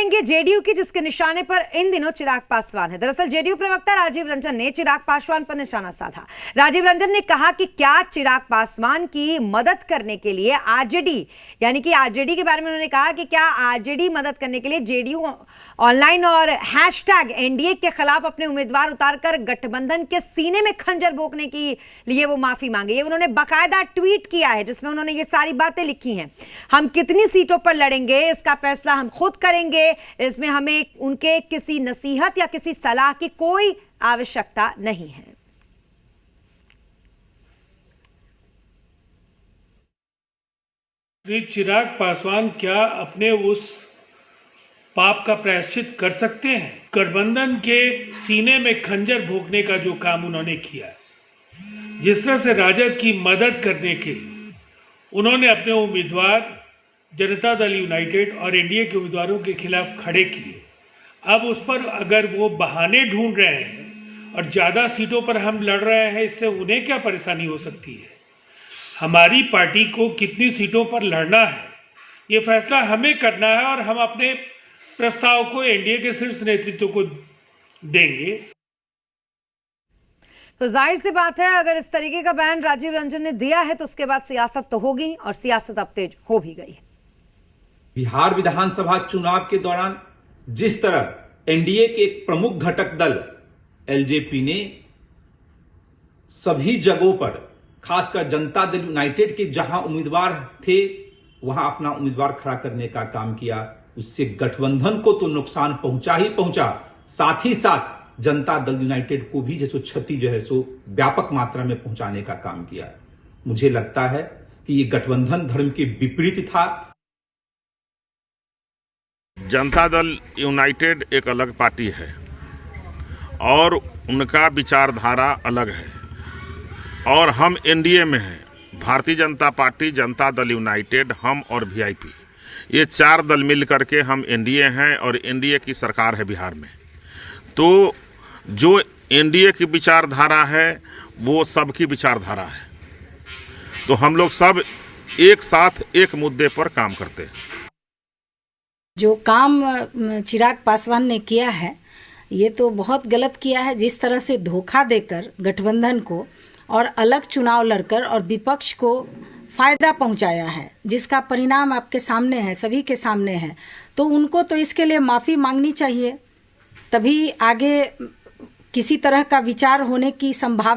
करेंगे जेडीयू की, जिसके निशाने पर इन दिनों चिराग पासवान है। दरअसल जेडीयू प्रवक्ता राजीव रंजन ने चिराग पासवान पर निशाना साधा। राजीव रंजन ने कहा कि क्या चिराग पासवान की मदद करने के लिए आरजेडी, यानी कि आरजेडी के बारे में उन्होंने कहा कि क्या आरजेडी मदद करने के लिए जेडीयू ऑनलाइन और हैशटैग एनडीए के खिलाफ अपने उम्मीदवार उतारकर गठबंधन के सीने में खंजर भोंकने के लिए वो माफी मांगी है। उन्होंने बाकायदा ट्वीट किया है जिसमें उन्होंने ये सारी बातें लिखी हैं। हम कितनी सीटों पर लड़ेंगे इसका फैसला हम खुद करेंगे, इसमें हमें उनके किसी नसीहत या किसी सलाह की कोई आवश्यकता नहीं है। श्री चिराग पासवान क्या अपने उस पाप का प्रायश्चित कर सकते हैं? गठबंधन के सीने में खंजर भोंकने का जो काम उन्होंने किया, जिस तरह से राजद की मदद करने के उन्होंने अपने उम्मीदवार जनता दल यूनाइटेड और एनडीए के उम्मीदवारों के खिलाफ खड़े किए, अब उस पर अगर वो बहाने ढूंढ रहे हैं और ज़्यादा सीटों पर हम लड़ रहे हैं, इससे उन्हें क्या परेशानी हो सकती है? हमारी पार्टी को कितनी सीटों पर लड़ना है ये फैसला हमें करना है और हम अपने प्रस्ताव को एनडीए के शीर्ष नेतृत्व को देंगे। तो जाहिर सी बात है, अगर इस तरीके का बयान राजीव रंजन ने दिया है तो उसके बाद सियासत तो होगी और सियासत अब तेज हो भी गई है। बिहार विधानसभा चुनाव के दौरान जिस तरह एनडीए के एक प्रमुख घटक दल एलजेपी ने सभी जगहों पर, खासकर जनता दल यूनाइटेड के जहां उम्मीदवार थे वहां अपना उम्मीदवार खड़ा करने का काम किया, उससे गठबंधन को तो नुकसान पहुंचा ही पहुंचा, साथ ही साथ जनता दल यूनाइटेड को भी जैसो क्षति जो है सो व्यापक मात्रा में पहुंचाने का काम किया। मुझे लगता है कि ये गठबंधन धर्म के विपरीत था। जनता दल यूनाइटेड एक अलग पार्टी है और उनका विचारधारा अलग है और हम एनडीए में हैं। भारतीय जनता पार्टी, जनता दल यूनाइटेड, हम और वीआईपी, ये चार दल मिल करके हम एनडीए हैं और एनडीए की सरकार है बिहार में। तो जो एनडीए की विचारधारा है वो सबकी विचारधारा है, तो हम लोग सब एक साथ एक मुद्दे पर काम करते हैं। जो काम चिराग पासवान ने किया है ये तो बहुत गलत किया है। जिस तरह से धोखा देकर गठबंधन को और अलग चुनाव लड़कर और विपक्ष को फायदा पहुंचाया है, जिसका परिणाम आपके सामने है, सभी के सामने है, तो उनको तो इसके लिए माफ़ी मांगनी चाहिए, तभी आगे किसी तरह का विचार होने की संभावना